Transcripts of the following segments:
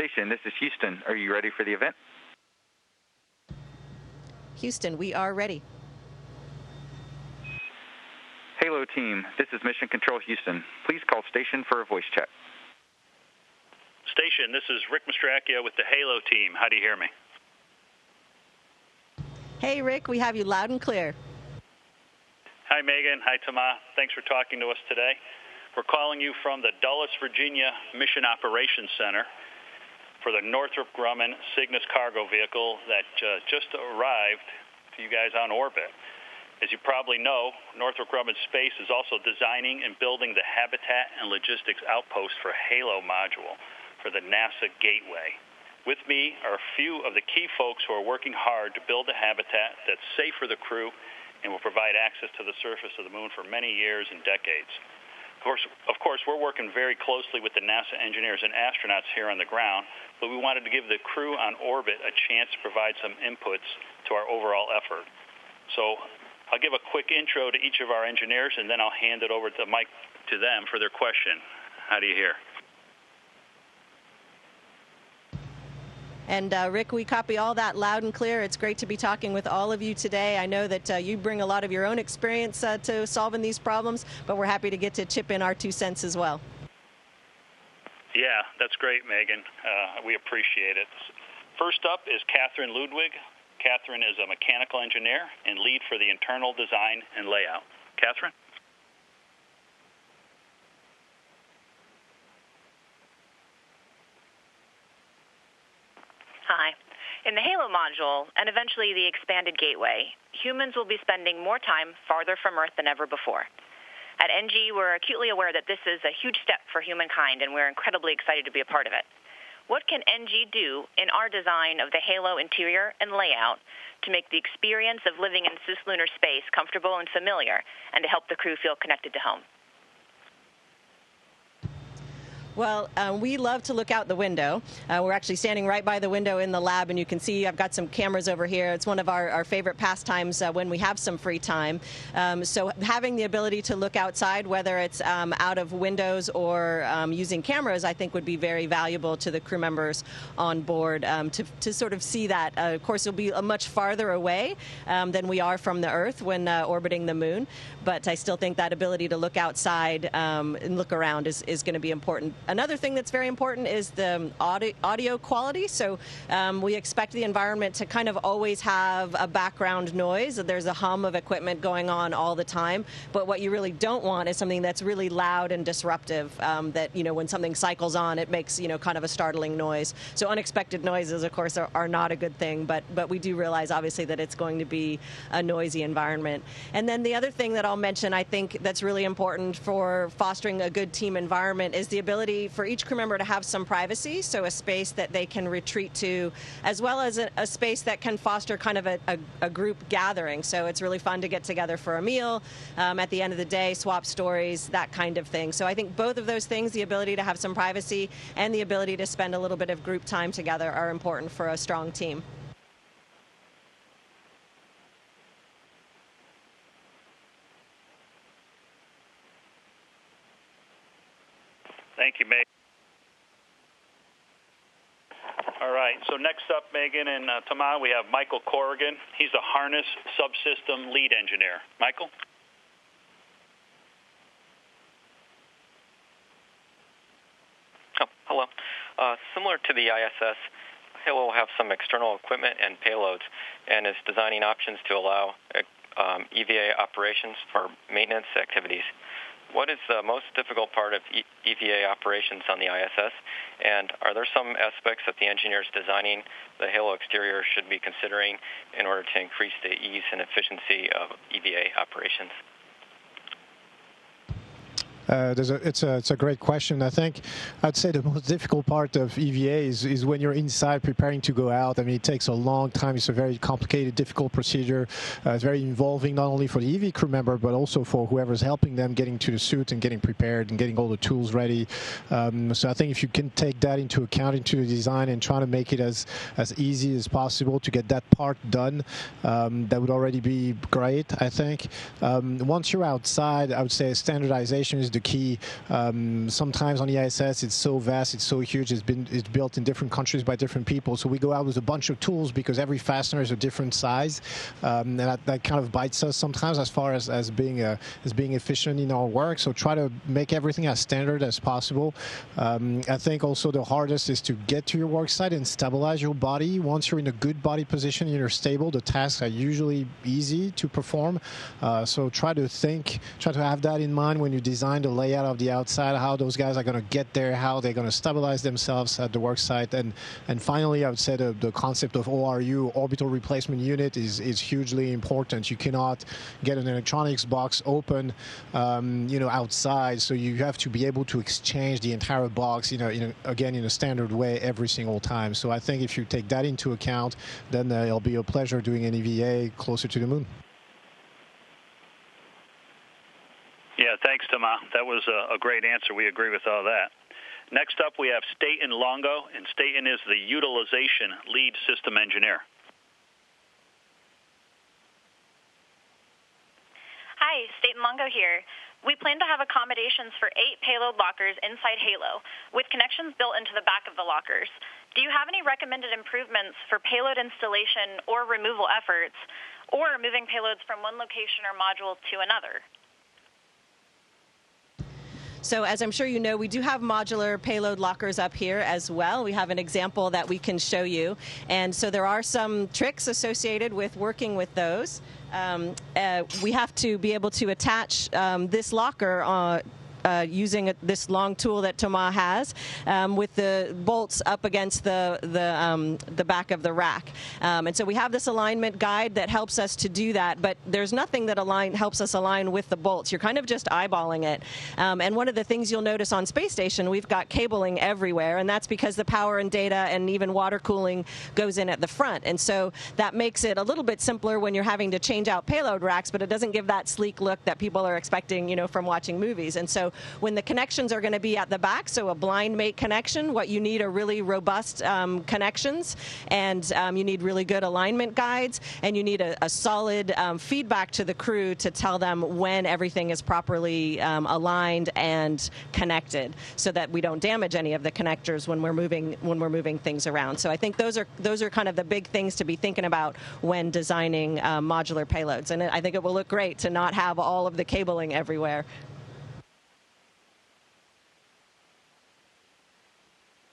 station. This is Houston. Are you ready for the event? Houston, we are ready. Halo team, this is Mission Control Houston. Please call station for a voice check. Station, this is Rick Mastracchio with the Halo team. How do you hear me? Hey, Rick, we have you loud and clear. Hi, Megan. Hi, Tomas. Thanks for talking to us today. We're calling you from the Dulles, Virginia Mission Operations Center for the Northrop Grumman Cygnus cargo vehicle that just arrived to you guys on orbit. As you probably know, Northrop Grumman Space is also designing and building the habitat and logistics outpost for HALO module for the NASA Gateway. With me are a few of the key folks who are working hard to build a habitat that's safe for the crew and will provide access to the surface of the moon for many years and decades. Of course, we're working very closely with the NASA engineers and astronauts here on the ground, but we wanted to give the crew on orbit a chance to provide some inputs to our overall effort. So I'll give a quick intro to each of our engineers, and then I'll hand it over to Mike to them for their question. How do you hear? And Rick, we copy all that loud and clear. It's great to be talking with all of you today. I know that you bring a lot of your own experience to solving these problems, but we're happy to get to chip in our 2 cents as well. Yeah, that's great, Megan. We appreciate it. First up is Catherine Ludwig. Catherine is a mechanical engineer and lead for the internal design and layout. Catherine? Hi. In the HALO module, and eventually the expanded gateway, humans will be spending more time farther from Earth than ever before. At NG, we're acutely aware that this is a huge step for humankind, and we're incredibly excited to be a part of it. What can NG do in our design of the HALO interior and layout to make the experience of living in cislunar space comfortable and familiar, and to help the crew feel connected to home? Well, we love to look out the window. We're actually standing right by the window in the lab, and you can see I've got some cameras over here. It's one of our favorite pastimes when we have some free time. So having the ability to look outside, whether it's out of windows or using cameras, I think would be very valuable to the crew members on board to sort of see that. Of course, it'll be much farther away than we are from the Earth when orbiting the moon, but I still think that ability to look outside and look around is going to be important. Another thing that's very important is the audio quality. So we expect the environment to kind of always have a background noise. There's a hum of equipment going on all the time. But what you really don't want is something that's really loud and disruptive, that, when something cycles on, it makes, kind of a startling noise. So unexpected noises, of course, are not a good thing. But we do realize, obviously, that it's going to be a noisy environment. And then the other thing that I'll mention, I think that's really important for fostering a good team environment is the ability for each crew member to have some privacy, so a space that they can retreat to, as well as a space that can foster kind of a group gathering. So it's really fun to get together for a meal, at the end of the day, swap stories, that kind of thing. So I think both of those things, the ability to have some privacy and the ability to spend a little bit of group time together, are important for a strong team. Thank you, Megan. All right, so next up, Megan and Tomas, we have Michael Corrigan. He's a harness subsystem lead engineer. Michael? Oh, hello. Similar to the ISS, HALO will have some external equipment and payloads, and is designing options to allow EVA operations for maintenance activities. What is the most difficult part of EVA operations on the ISS, and are there some aspects that the engineers designing the HALO exterior should be considering in order to increase the ease and efficiency of EVA operations? It's a great question. I think I'd say the most difficult part of EVA is when you're inside preparing to go out. I mean, it takes a long time. It's a very complicated, difficult procedure. It's very involving, not only for the EV crew member, but also for whoever's helping them getting to the suit and getting prepared and getting all the tools ready. So I think if you can take that into account into the design and try to make it as easy as possible to get that part done, that would already be great, I think. Once you're outside, I would say standardization is the the key. Sometimes on the ISS, it's so vast, it's so huge, it's built in different countries by different people. So we go out with a bunch of tools because every fastener is a different size, and that kind of bites us sometimes as far as being efficient in our work. So try to make everything as standard as possible. I think also the hardest is to get to your work site and stabilize your body. Once you're in a good body position and you're stable, the tasks are usually easy to perform. So try to have that in mind when you design the layout of the outside, how those guys are going to get there, how they're going to stabilize themselves at the work site. And finally, I would say the concept of ORU, orbital replacement unit, is hugely important. You cannot get an electronics box open, outside. So you have to be able to exchange the entire box, in a standard way every single time. So I think if you take that into account, then it'll be a pleasure doing an EVA closer to the moon. Yeah, thanks, Thomas. That was a great answer. We agree with all that. Next up, we have Staten Longo, and Staten is the utilization lead system engineer. Hi, Staten Longo here. We plan to have accommodations for 8 payload lockers inside Halo, with connections built into the back of the lockers. Do you have any recommended improvements for payload installation or removal efforts, or moving payloads from one location or module to another? So as I'm sure you know, we do have modular payload lockers up here as well. We have an example that we can show you. And so there are some tricks associated with working with those. We have to be able to attach this locker using this long tool that Thomas has, with the bolts up against the back of the rack. And so we have this alignment guide that helps us to do that, but there's nothing that helps us align with the bolts. You're kind of just eyeballing it. And one of the things you'll notice on Space Station, we've got cabling everywhere, and that's because the power and data and even water cooling goes in at the front. And so that makes it a little bit simpler when you're having to change out payload racks, but it doesn't give that sleek look that people are expecting, from watching movies. And so when the connections are going to be at the back, so a blind mate connection, what you need are really robust connections, and you need really good alignment guides, and you need a solid feedback to the crew to tell them when everything is properly aligned and connected, so that we don't damage any of the connectors when we're moving things around. So I think those are kind of the big things to be thinking about when designing modular payloads, and I think it will look great to not have all of the cabling everywhere.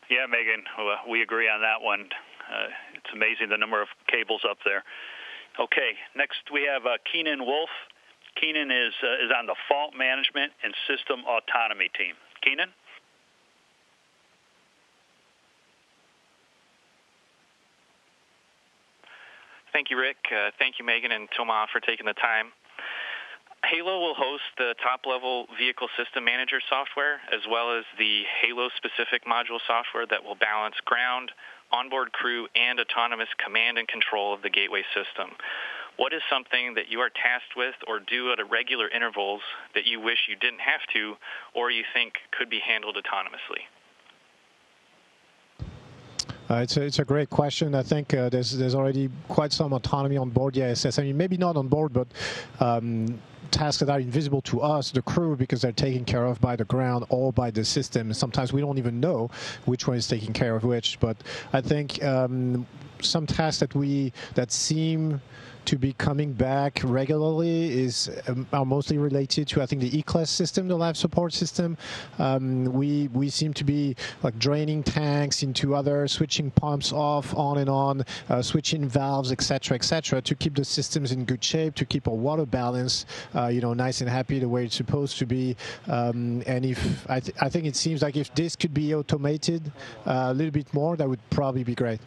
Yeah, Megan, we agree on that one. It's amazing the number of cables up there. Okay, next we have Keenan Wolf. Keenan is on the fault management and system autonomy team. Keenan? Thank you, Rick. Thank you, Megan and Thomas, for taking the time. Halo will host the top-level vehicle system manager software, as well as the Halo-specific module software that will balance ground, onboard crew, and autonomous command and control of the gateway system. What is something that you are tasked with or do at regular intervals that you wish you didn't have to, or you think could be handled autonomously? It's a great question. I think there's already quite some autonomy on board the ISS. I mean, maybe not on board, but tasks that are invisible to us, the crew, because they're taken care of by the ground or by the system. Sometimes we don't even know which one is taking care of which. But I think some tasks that seem to be coming back regularly are mostly related to, I think, the E-Class system, the life support system. We seem to be like draining tanks into other, switching pumps off, on and on, switching valves, etc., to keep the systems in good shape, to keep our water balance, nice and happy the way it's supposed to be. And if I think it seems like if this could be automated a little bit more, that would probably be great.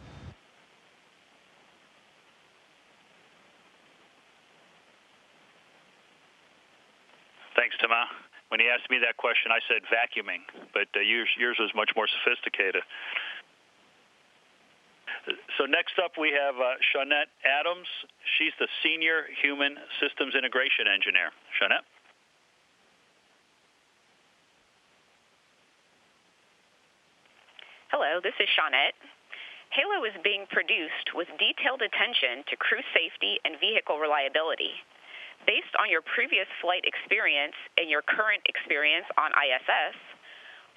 Thanks, Thomas. When he asked me that question, I said vacuuming, but yours was much more sophisticated. So next up, we have Shawnette Adams. She's the Senior Human Systems Integration Engineer. Shawnette? Hello, this is Shawnette. Halo is being produced with detailed attention to crew safety and vehicle reliability. Based on your previous flight experience and your current experience on ISS,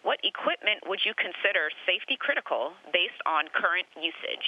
what equipment would you consider safety critical based on current usage?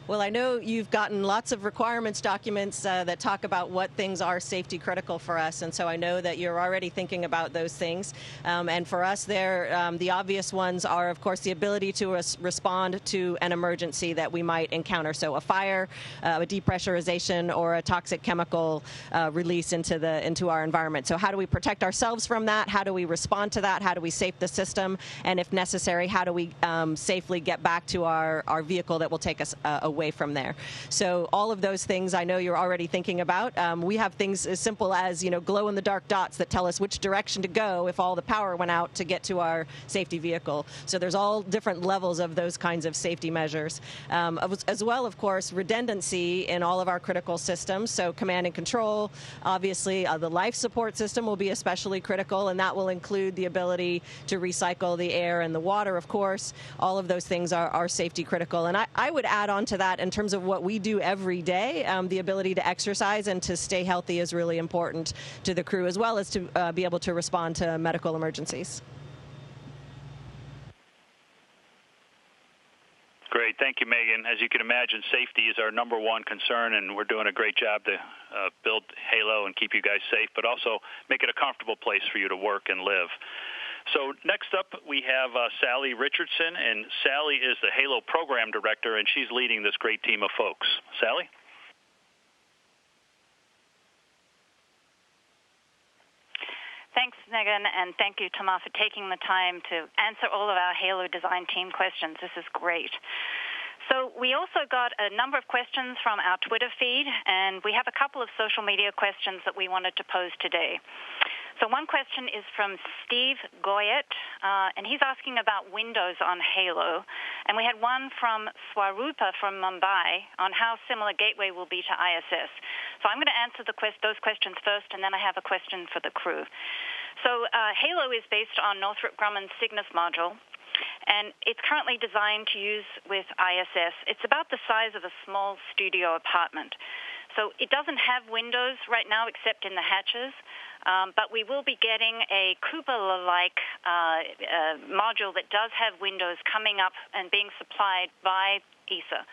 Well, I know you've gotten lots of requirements documents that talk about what things are safety critical for us, and so I know that you're already thinking about those things. And for us there, the obvious ones are, of course, the ability to respond to an emergency that we might encounter. So a fire, a depressurization, or a toxic chemical release into our environment. So how do we protect ourselves from that? How do we respond to that? How do we safe the system? And if necessary, how do we safely get back to our vehicle that will take us away from there? So all of those things I know you're already thinking about. We have things as simple as, glow-in-the-dark dots that tell us which direction to go if all the power went out to get to our safety vehicle. So there's all different levels of those kinds of safety measures. As well, of course, redundancy in all of our critical systems. So command and control, obviously the life support system will be especially critical, and that will include the ability to recycle the air and the water, of course. All of those things are safety critical. And I would add on to that in terms of what we do every day. The ability to exercise and to stay healthy is really important to the crew, as well as to be able to respond to medical emergencies. Great. Thank you, Megan. As you can imagine, safety is our number one concern, and we're doing a great job to build Halo and keep you guys safe, but also make it a comfortable place for you to work and live. So next up, we have Sally Richardson, and Sally is the Halo Program Director, and she's leading this great team of folks. Sally? Thanks, Megan, and thank you, Thomas, for taking the time to answer all of our Halo design team questions. This is great. So we also got a number of questions from our Twitter feed, and we have a couple of social media questions that we wanted to pose today. So one question is from Steve Goyet, and he's asking about Windows on Halo. And we had one from Swarupa from Mumbai on how similar Gateway will be to ISS. So I'm going to answer those questions first, and then I have a question for the crew. So Halo is based on Northrop Grumman's Cygnus module, and it's currently designed to use with ISS. It's about the size of a small studio apartment. So it doesn't have windows right now except in the hatches, but we will be getting a cupola-like module that does have windows coming up and being supplied by ESA,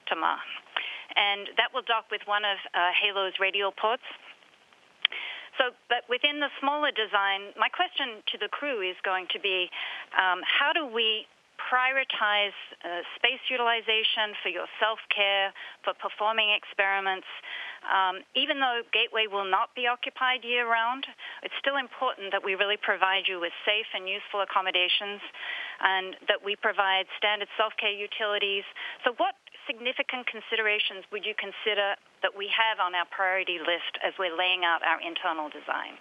Thomas. And that will dock with one of Halo's radial ports. So, but within the smaller design, my question to the crew is going to be, how do we prioritize space utilization for your self-care, for performing experiments? Even though Gateway will not be occupied year-round, it's still important that we really provide you with safe and useful accommodations, and that we provide standard self-care utilities. So what significant considerations would you consider that we have on our priority list as we're laying out our internal design?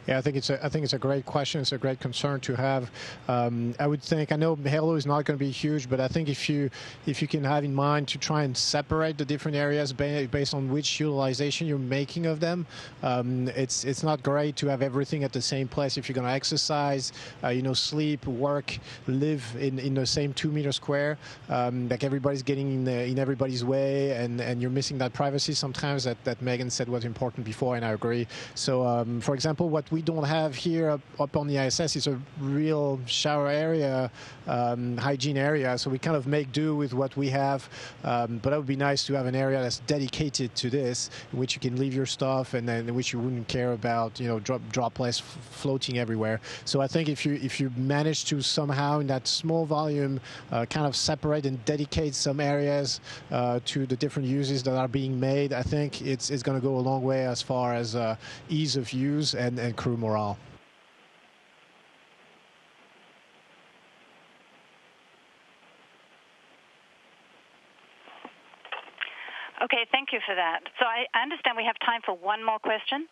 Yeah, I think it's a great question. It's a great concern to have. I would think, I know Halo is not going to be huge, but I think if you can have in mind to try and separate the different areas based on which utilization you're making of them, it's not great to have everything at the same place. If you're going to exercise, sleep, work, live in the same 2 meter square, like everybody's getting in everybody's way, and you're missing that privacy sometimes that Megan said was important before, and I agree. So, for example, what we don't have here up on the ISS is a real shower area, hygiene area, so we kind of make do with what we have, but it would be nice to have an area that's dedicated to this, in which you can leave your stuff, and then in which you wouldn't care about droplets floating everywhere. So I think if you manage to somehow in that small volume kind of separate and dedicate some areas to the different uses that are being made, I think it's going to go a long way as far as ease of use and crew morale. Okay, thank you for that. So I understand we have time for one more question.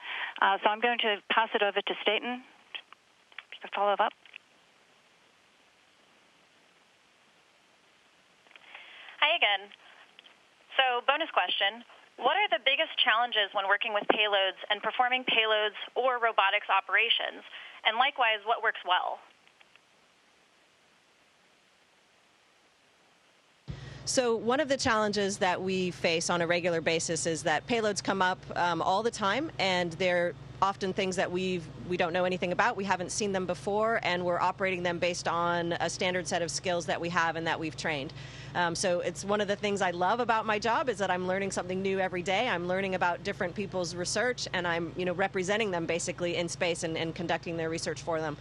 So I'm going to pass it over to Staten to follow up. Hi again. So bonus question. What are the biggest challenges when working with payloads and performing payloads or robotics operations? And likewise, what works well? So one of the challenges that we face on a regular basis is that payloads come up all the time, and they're often things that we don't know anything about. We haven't seen them before, and we're operating them based on a standard set of skills that we have and that we've trained. So it's one of the things I love about my job is that I'm learning something new every day. I'm learning about different people's research, and I'm representing them basically in space and conducting their research for them.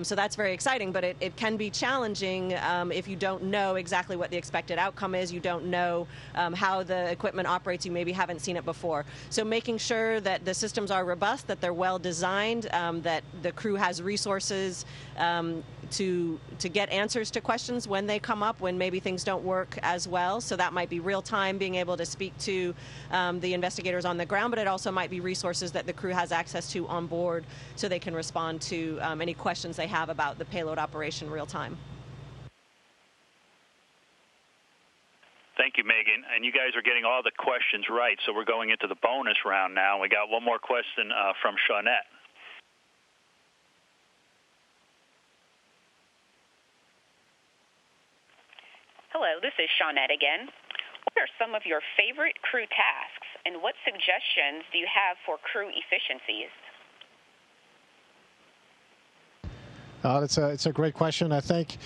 So that's very exciting, but it can be challenging if you don't know exactly what the expected outcome is. You don't know how the equipment operates. You maybe haven't seen it before. So making sure that the systems are robust, that they're well designed, that the crew has resources to get answers to questions when they come up, when maybe things don't work as well. So that might be real time, being able to speak to the investigators on the ground, but it also might be resources that the crew has access to on board so they can respond to any questions they have about the payload operation real time. Thank you, Megan. And you guys are getting all the questions right, so we're going into the bonus round now. We got one more question from Shawnette. Hello, this is Shawnette again. What are some of your favorite crew tasks, and what suggestions do you have for crew efficiencies? It's a great question. I think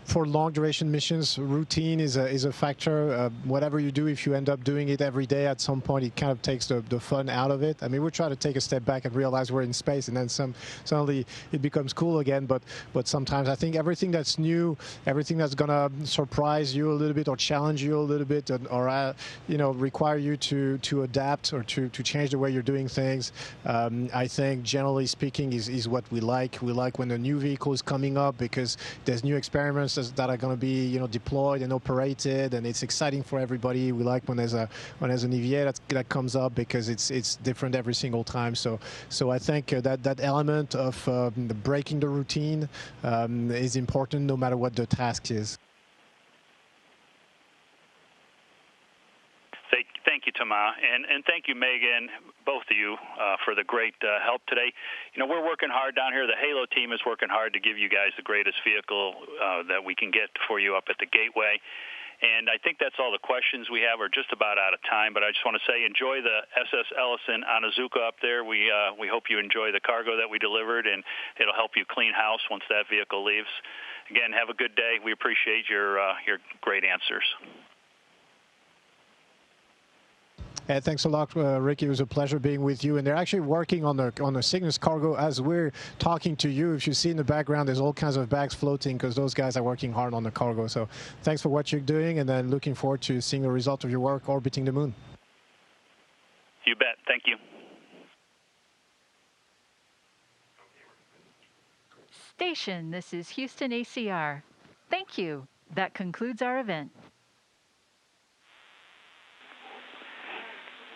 for long duration missions, routine is a factor. Whatever you do, if you end up doing it every day, at some point it kind of takes the fun out of it. I mean, we try to take a step back and realize we're in space, and then suddenly it becomes cool again. But sometimes I think everything that's new, everything that's gonna surprise you a little bit or challenge you a little bit, or require you to adapt or to change the way you're doing things, I think generally speaking is what we like. We like when a new vehicle is coming up because there's new experiments that are going to be deployed and operated, and it's exciting for everybody. We like when there's an EVA that comes up because it's different every single time. So I think that element of breaking the routine is important no matter what the task is. Thank you, Thomas, and thank you, Megan, both of you, for the great help today. We're working hard down here. The Halo team is working hard to give you guys the greatest vehicle that we can get for you up at the Gateway. And I think that's all the questions we have. We're just about out of time, but I just want to say enjoy the SS Ellison Onizuka up there. We hope you enjoy the cargo that we delivered, and it'll help you clean house once that vehicle leaves. Again, have a good day. We appreciate your great answers. Thanks a lot, Ricky. It was a pleasure being with you. And they're actually working on the Cygnus cargo as we're talking to you. If you see in the background, there's all kinds of bags floating because those guys are working hard on the cargo. So thanks for what you're doing, and then looking forward to seeing the result of your work orbiting the moon. You bet. Thank you. Station, this is Houston ACR. Thank you. That concludes our event.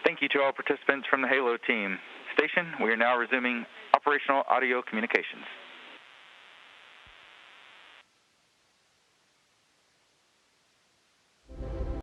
Thank you to all participants from the Halo team. Station, we are now resuming operational audio communications.